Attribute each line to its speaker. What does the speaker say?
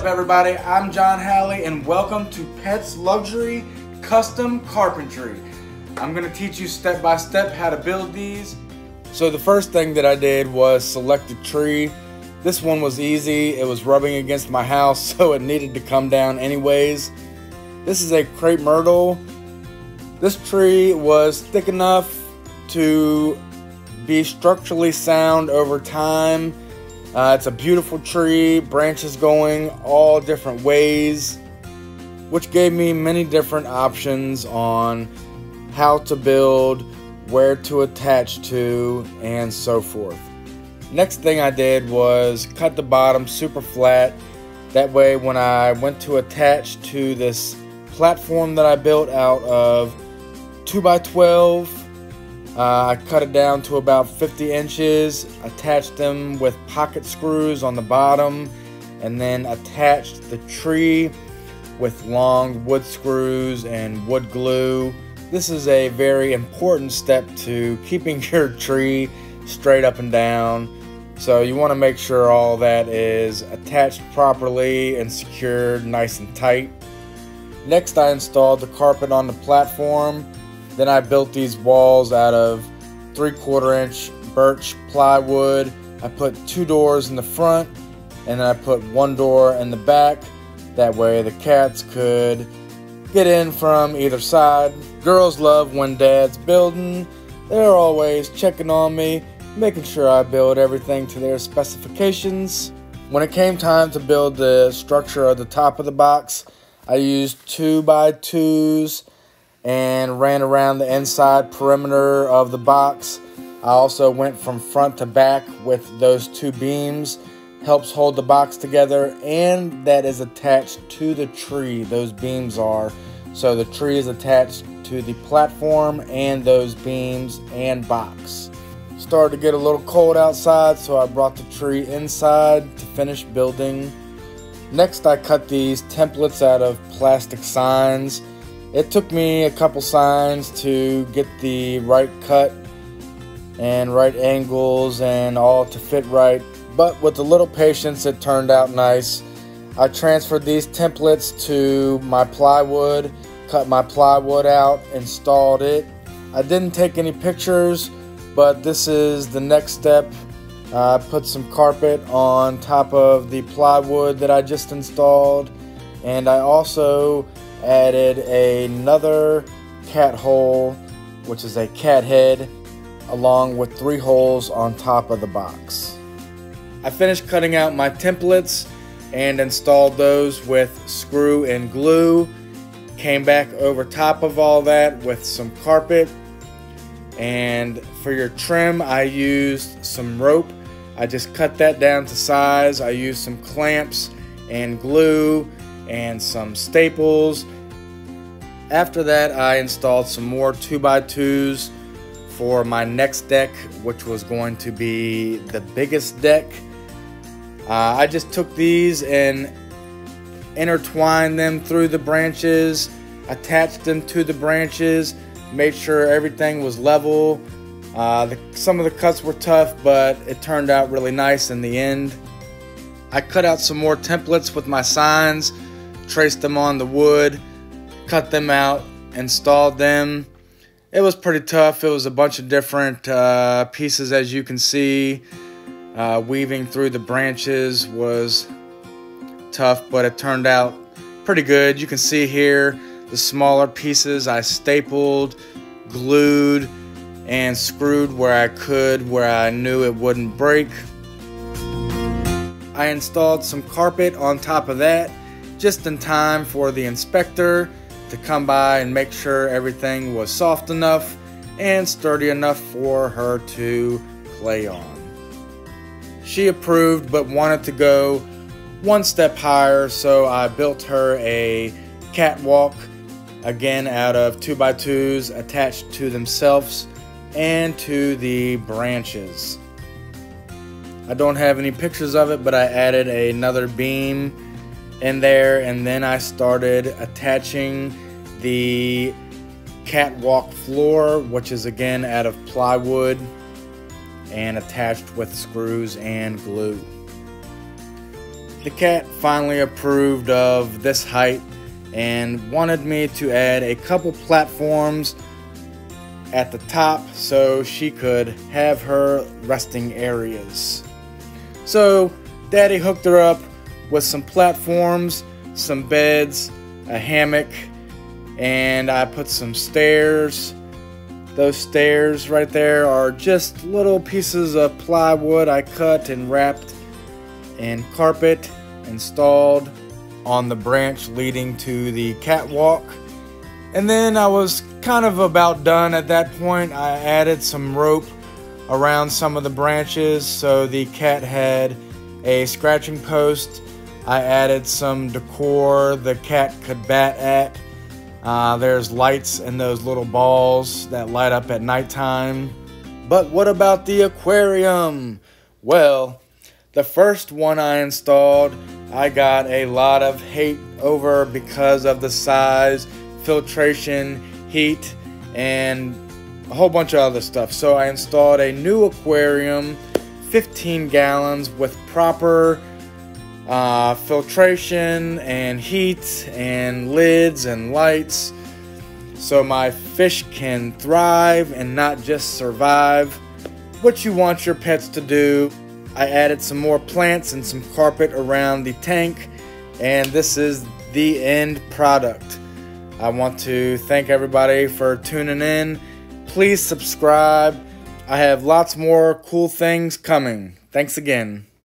Speaker 1: up, everybody? I'm John Halley and welcome to Pets Luxury Custom Carpentry. I'm going to teach you step by step how to build these. So the first thing that I did was select a tree. This one was easy. It was rubbing against my house, so it needed to come down anyways. This is a crepe myrtle. This tree was thick enough to be structurally sound over time. It's a beautiful tree, branches going all different ways, which gave me many different options on how to build, where to attach to, and so forth. Next thing I did was cut the bottom super flat. That way when I went to attach to this platform that I built out of 2x12, I cut it down to about 50 inches, attached them with pocket screws on the bottom, and then attached the tree with long wood screws and wood glue. This is a very important step to keeping your tree straight up and down. So you want to make sure all that is attached properly and secured nice and tight. Next, I installed the carpet on the platform. Then I built these walls out of 3/4 inch birch plywood. I put 2 doors in the front and then I put 1 door in the back. That way the cats could get in from either side. Girls love when dad's building. They're always checking on me, making sure I build everything to their specifications. When it came time to build the structure of the top of the box, I used 2x2s and ran around the inside perimeter of the box. I also went from front to back with those 2 beams. Helps hold the box together, and that is attached to the tree. Those beams are. So the tree is attached to the platform and those beams and box. Started to get a little cold outside, so I brought the tree inside to finish building. Next, I cut these templates out of plastic signs. It took me a couple signs to get the right cut and right angles and all to fit right, but with a little patience it turned out nice. I transferred these templates to my plywood, cut my plywood out, installed it. I didn't take any pictures, but this is the next step. I put some carpet on top of the plywood that I just installed, and I also added another cat hole, which is a cat head, along with 3 holes on top of the box. I finished cutting out my templates and installed those with screw and glue. Came back over top of all that with some carpet, and for your trim I used some rope. I just cut that down to size. I used some clamps and glue and some staples. After that, I installed some more 2x2s for my next deck, which was going to be the biggest deck. I just took these and intertwined them through the branches, attached them to the branches, made sure everything was level. Some of the cuts were tough, but it turned out really nice in the end. I cut out some more templates with my signs, traced them on the wood, cut them out, installed them. It was pretty tough. It was a bunch of different pieces, as you can see. Weaving through the branches was tough, but it turned out pretty good. You can see here the smaller pieces I stapled, glued, and screwed where I could, where I knew it wouldn't break. I installed some carpet on top of that just in time for the inspector to come by and make sure everything was soft enough and sturdy enough for her to play on. She approved but wanted to go one step higher, so I built her a catwalk, again out of 2x2s attached to themselves and to the branches. I don't have any pictures of it, but I added another beam in there, and then I started attaching the catwalk floor, which is again out of plywood and attached with screws and glue. the cat finally approved of this height and wanted me to add a couple platforms at the top so she could have her resting areas. So Daddy hooked her up with some platforms, some beds, a hammock, and I put some stairs. Those stairs right there are just little pieces of plywood I cut and wrapped in carpet, installed on the branch leading to the catwalk. And then I was kind of about done at that point. I added some rope around some of the branches so the cat had a scratching post. I added some decor the cat could bat at. There's lights and those little balls that light up at nighttime. But what about the aquarium? Well, the first one I installed, I got a lot of hate over because of the size, filtration, heat, and a whole bunch of other stuff. So I installed a new aquarium, 15 gallons with proper filtration and heat and lids and lights, so my fish can thrive and not just survive. What you want your pets to do. I added some more plants and some carpet around the tank, and this is the end product. I want to thank everybody for tuning in. Please subscribe. I have lots more cool things coming. Thanks again.